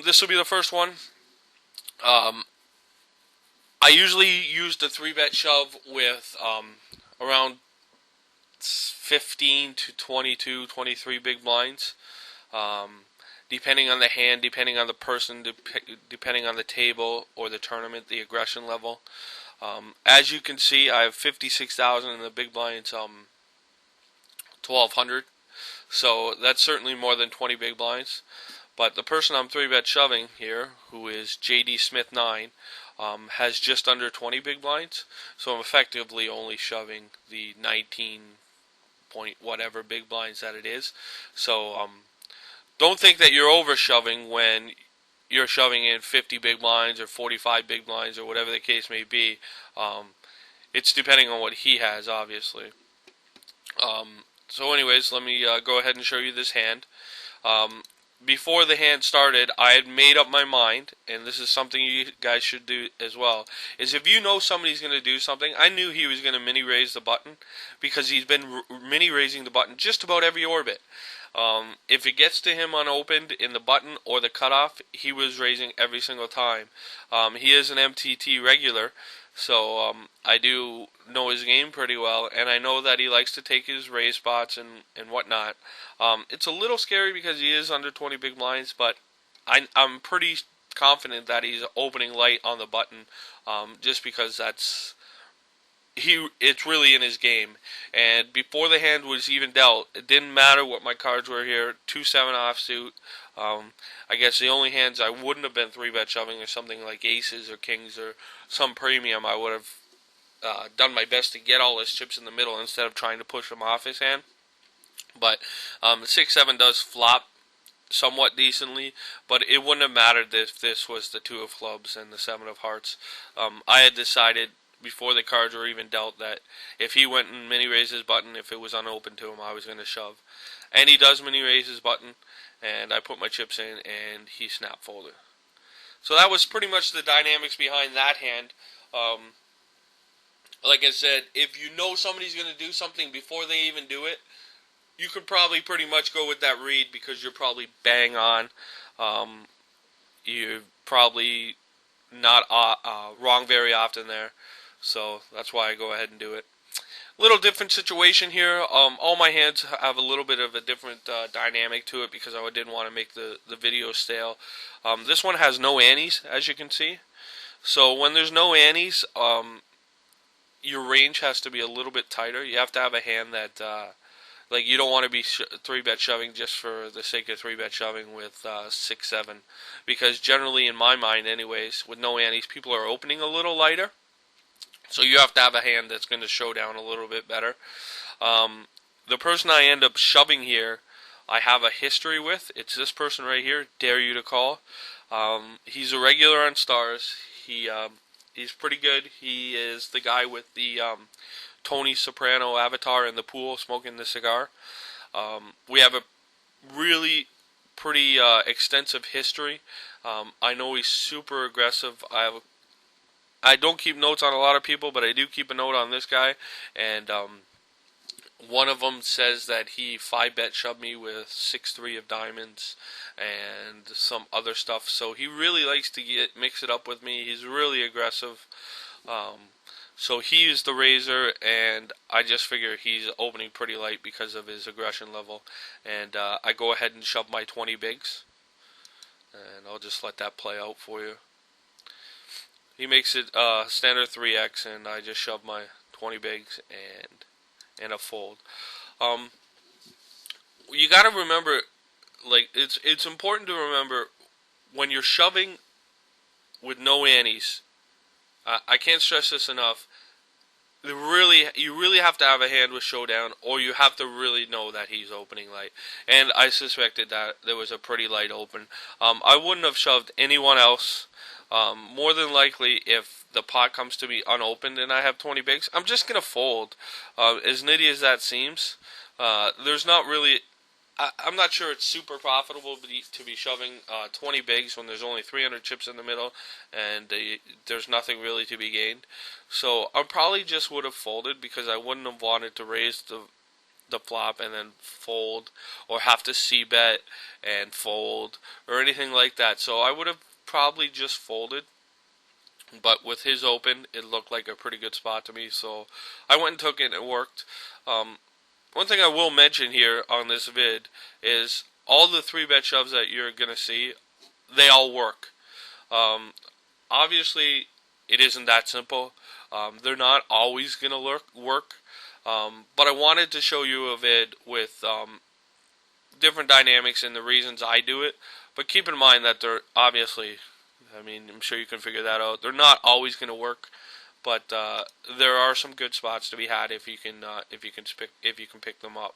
This will be the first one. Um, I usually use the 3-bet shove with around 15 to 22, 23 big blinds. Um, Depending on the hand, depending on the person, depending on the table or the tournament, the aggression level. As you can see, I have 56,000 in the big blinds, 1,200. So that's certainly more than 20 big blinds. But the person I'm 3-bet shoving here, who is JD Smith 9, has just under 20 big blinds. So I'm effectively only shoving the 19 point whatever big blinds that it is. So don't think that you're over shoving when you're shoving in 50 big blinds or 45 big blinds or whatever the case may be. It's depending on what he has, obviously. So anyways, let me go ahead and show you this hand. Before the hand started, I had made up my mind, and this is something you guys should do as well, is if you know somebody's going to do something, I knew he was going to mini-raise the button, because he's been mini-raising the button just about every orbit. If it gets to him unopened in the button or the cutoff, he was raising every single time. He is an MTT regular, so I do know his game pretty well, and I know that he likes to take his raise spots and whatnot. It's a little scary because he is under 20 big blinds, but I'm pretty confident that he's opening light on the button, just because it's really in his game. And before the hand was even dealt, it didn't matter what my cards were here. 2-7 offsuit. I guess the only hands I wouldn't have been 3-bet shoving are something like aces or kings or some premium. I would have done my best to get all his chips in the middle instead of trying to push him off his hand. But the 6-7 does flop somewhat decently, but it wouldn't have mattered if this was the 2 of clubs and the 7 of hearts. I had decided before the cards were even dealt that if he went and mini-raised his button, if it was unopened to him, I was going to shove. And he does mini-raise his button, and I put my chips in, and he snap-folded. So that was pretty much the dynamics behind that hand. Like I said, if you know somebody's going to do something before they even do it, you could probably pretty much go with that read because you're probably bang on. You're probably not wrong very often there. So that's why I go ahead and do it. Little different situation here. All my hands have a little bit of a different dynamic to it because I didn't want to make the video stale. This one has no antes, as you can see. So when there's no antes, your range has to be a little bit tighter. You have to have a hand that, like, you don't want to be 3-bet shoving just for the sake of 3-bet shoving with 6-7. Because generally, in my mind anyways, with no antes, people are opening a little lighter. So you have to have a hand that's going to show down a little bit better. The person I end up shoving here, I have a history with. It's this person right here, Dare You to Call. He's a regular on Stars. He's pretty good. He is the guy with the Tony Soprano avatar in the pool smoking the cigar. We have a really pretty extensive history. I know he's super aggressive. I don't keep notes on a lot of people, but I do keep a note on this guy. And one of them says that he 5-bet shoved me with 6-3 of diamonds and some other stuff. So he really likes to mix it up with me. He's really aggressive. So he is the raiser, and I just figure he's opening pretty light because of his aggression level. And I go ahead and shove my 20 bigs. And I'll just let that play out for you. He makes it standard 3x, and I just shove my 20 bigs and a fold. You got to remember, like, it's important to remember when you're shoving with no antes. I can't stress this enough. You really have to have a hand with showdown, or you have to really know that he's opening light. And I suspected that there was a pretty light open. I wouldn't have shoved anyone else. More than likely, if the pot comes to me unopened and I have 20 bigs, I'm just going to fold. As nitty as that seems, there's not really... I'm not sure it's super profitable to be shoving 20 bigs when there's only 300 chips in the middle and there's nothing really to be gained. So I probably just would have folded because I wouldn't have wanted to raise the flop and then fold, or have to c-bet and fold, or anything like that. So I would have probably just folded. But with his open, it looked like a pretty good spot to me, so I went and took it and it worked. One thing I will mention here on this vid is all the 3-bet shoves that you're going to see, they all work. Obviously, it isn't that simple. They're not always going to work. But I wanted to show you a vid with different dynamics and the reasons I do it. But keep in mind that they're obviously, I mean, I'm sure you can figure that out. They're not always going to work, but there are some good spots to be had if you can pick them up.